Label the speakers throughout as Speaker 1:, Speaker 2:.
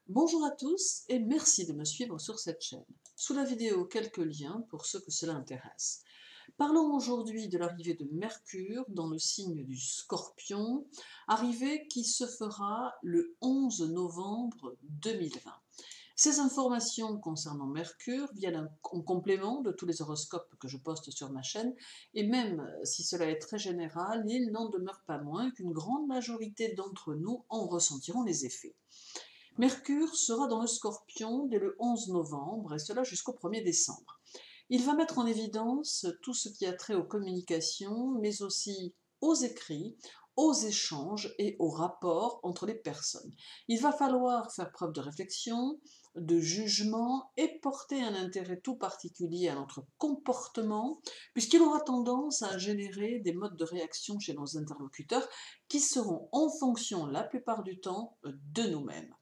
Speaker 1: Bonjour à tous et merci de me suivre sur cette chaîne. Sous la vidéo, quelques liens pour ceux que cela intéresse. Parlons aujourd'hui de l'arrivée de Mercure dans le signe du Scorpion, arrivée qui se fera le 11 novembre 2020. Ces informations concernant Mercure viennent en complément de tous les horoscopes que je poste sur ma chaîne, et même si cela est très général, il n'en demeure pas moins qu'une grande majorité d'entre nous en ressentiront les effets. Mercure sera dans le Scorpion dès le 11 novembre, et cela jusqu'au 1er décembre. Il va mettre en évidence tout ce qui a trait aux communications, mais aussi aux écrits, aux échanges et aux rapports entre les personnes. Il va falloir faire preuve de réflexion, de jugement et porter un intérêt tout particulier à notre comportement, puisqu'il aura tendance à générer des modes de réaction chez nos interlocuteurs qui seront en fonction la plupart du temps de nous-mêmes.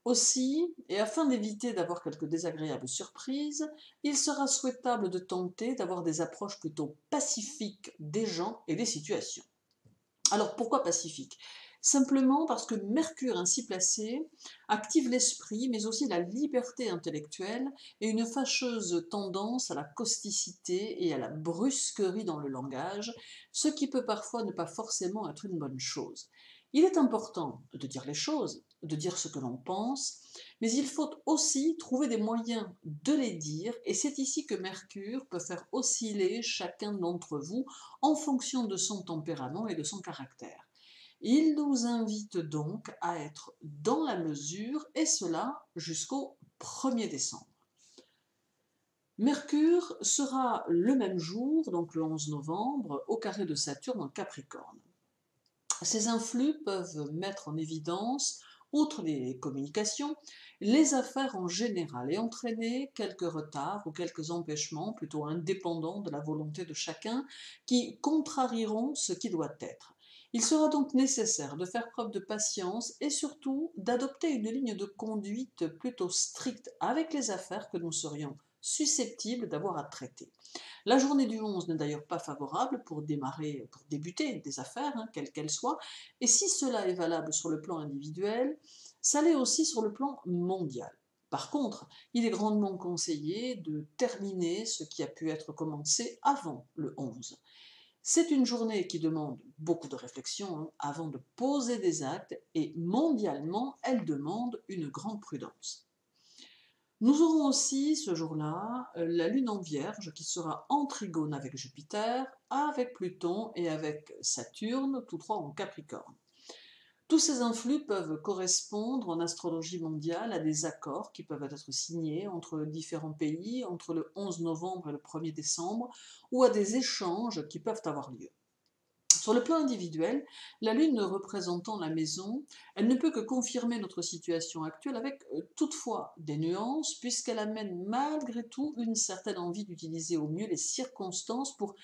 Speaker 1: Aussi, et afin d'éviter d'avoir quelques désagréables surprises, il sera souhaitable de tenter d'avoir des approches plutôt pacifiques des gens et des situations. Alors pourquoi pacifique? Simplement parce que Mercure ainsi placé active l'esprit, mais aussi la liberté intellectuelle et une fâcheuse tendance à la causticité et à la brusquerie dans le langage, ce qui peut parfois ne pas forcément être une bonne chose. Il est important de dire les choses, de dire ce que l'on pense, mais il faut aussi trouver des moyens de les dire, et c'est ici que Mercure peut faire osciller chacun d'entre vous en fonction de son tempérament et de son caractère. Il nous invite donc à être dans la mesure, et cela jusqu'au 1er décembre. Mercure sera le même jour, donc le 11 novembre, au carré de Saturne en Capricorne. Ces influx peuvent mettre en évidence, outre les communications, les affaires en général et entraîner quelques retards ou quelques empêchements plutôt indépendants de la volonté de chacun qui contrarieront ce qui doit être. Il sera donc nécessaire de faire preuve de patience et surtout d'adopter une ligne de conduite plutôt stricte avec les affaires que nous serions susceptibles d'avoir à traiter. La journée du 11 n'est d'ailleurs pas favorable pour débuter des affaires, quelles qu'elles soient, et si cela est valable sur le plan individuel, ça l'est aussi sur le plan mondial. Par contre, il est grandement conseillé de terminer ce qui a pu être commencé avant le 11. C'est une journée qui demande beaucoup de réflexion avant de poser des actes, et mondialement, elle demande une grande prudence. Nous aurons aussi ce jour-là la Lune en Vierge qui sera en trigone avec Jupiter, avec Pluton et avec Saturne, tous trois en Capricorne. Tous ces influx peuvent correspondre en astrologie mondiale à des accords qui peuvent être signés entre différents pays entre le 11 novembre et le 1er décembre, ou à des échanges qui peuvent avoir lieu. Sur le plan individuel, la Lune représentant la maison, elle ne peut que confirmer notre situation actuelle avec toutefois des nuances, puisqu'elle amène malgré tout une certaine envie d'utiliser au mieux les circonstances pour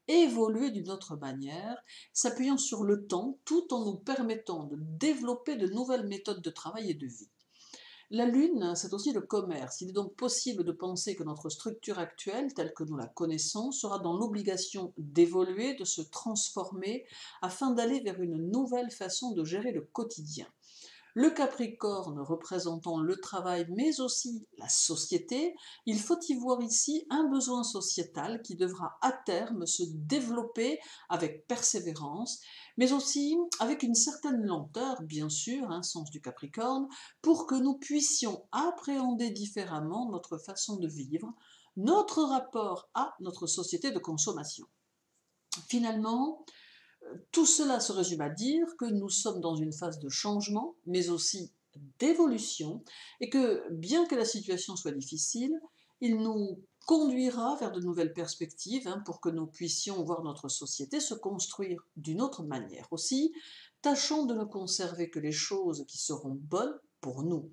Speaker 1: évoluer d'une autre manière, s'appuyant sur le temps tout en nous permettant de développer de nouvelles méthodes de travail et de vie. La Lune, c'est aussi le commerce. Il est donc possible de penser que notre structure actuelle, telle que nous la connaissons, sera dans l'obligation d'évoluer, de se transformer, afin d'aller vers une nouvelle façon de gérer le quotidien. Le Capricorne représentant le travail, mais aussi la société, il faut y voir ici un besoin sociétal qui devra à terme se développer avec persévérance, mais aussi avec une certaine lenteur, bien sûr, sens du Capricorne, pour que nous puissions appréhender différemment notre façon de vivre, notre rapport à notre société de consommation. Finalement, tout cela se résume à dire que nous sommes dans une phase de changement, mais aussi d'évolution, et que bien que la situation soit difficile, il nous conduira vers de nouvelles perspectives pour que nous puissions voir notre société se construire d'une autre manière. Aussi, tâchons de ne conserver que les choses qui seront bonnes pour nous.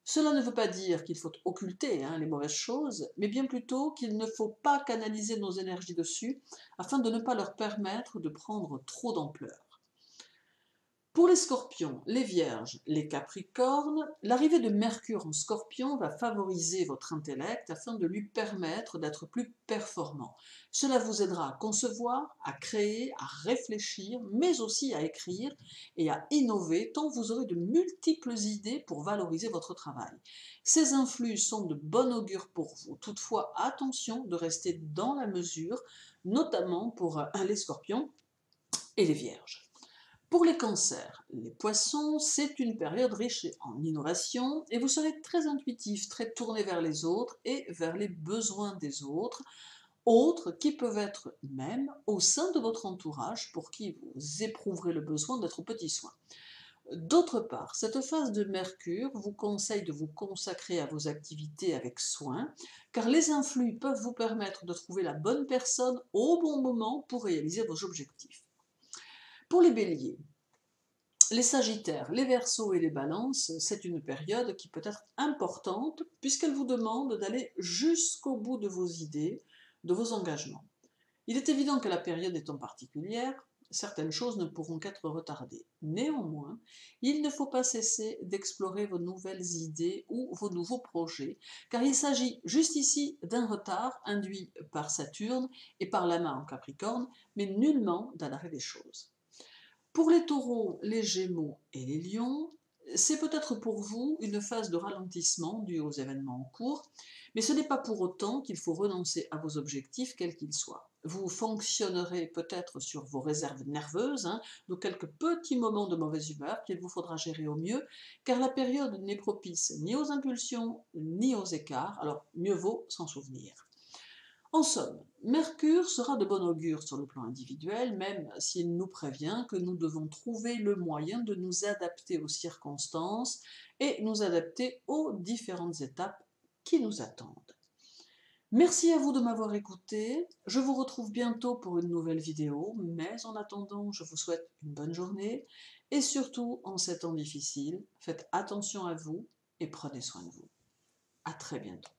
Speaker 1: Cela ne veut pas dire qu'il faut occulter les mauvaises choses, mais bien plutôt qu'il ne faut pas canaliser nos énergies dessus, afin de ne pas leur permettre de prendre trop d'ampleur. Pour les scorpions, les vierges, les capricornes, l'arrivée de Mercure en scorpion va favoriser votre intellect afin de lui permettre d'être plus performant. Cela vous aidera à concevoir, à créer, à réfléchir, mais aussi à écrire et à innover, tant vous aurez de multiples idées pour valoriser votre travail. Ces influx sont de bon augure pour vous. Toutefois, attention de rester dans la mesure, notamment pour les scorpions et les vierges. Pour les cancers, les poissons, c'est une période riche en innovation et vous serez très intuitif, très tourné vers les autres et vers les besoins des autres qui peuvent être même au sein de votre entourage pour qui vous éprouverez le besoin d'être aux petits soins. D'autre part, cette phase de Mercure vous conseille de vous consacrer à vos activités avec soin, car les influx peuvent vous permettre de trouver la bonne personne au bon moment pour réaliser vos objectifs. Pour les béliers, les sagittaires, les verseaux et les balances, c'est une période qui peut être importante puisqu'elle vous demande d'aller jusqu'au bout de vos idées, de vos engagements. Il est évident que la période étant particulière, certaines choses ne pourront qu'être retardées. Néanmoins, il ne faut pas cesser d'explorer vos nouvelles idées ou vos nouveaux projets, car il s'agit juste ici d'un retard induit par Saturne et par la main en Capricorne, mais nullement d'un arrêt des choses. Pour les taureaux, les gémeaux et les lions, c'est peut-être pour vous une phase de ralentissement due aux événements en cours, mais ce n'est pas pour autant qu'il faut renoncer à vos objectifs, quels qu'ils soient. Vous fonctionnerez peut-être sur vos réserves nerveuses, donc quelques petits moments de mauvaise humeur qu'il vous faudra gérer au mieux, car la période n'est propice ni aux impulsions ni aux écarts, alors mieux vaut s'en souvenir. En somme, Mercure sera de bon augure sur le plan individuel, même s'il nous prévient que nous devons trouver le moyen de nous adapter aux circonstances et nous adapter aux différentes étapes qui nous attendent. Merci à vous de m'avoir écouté, je vous retrouve bientôt pour une nouvelle vidéo, mais en attendant, je vous souhaite une bonne journée et surtout, en ces temps difficiles, faites attention à vous et prenez soin de vous. À très bientôt.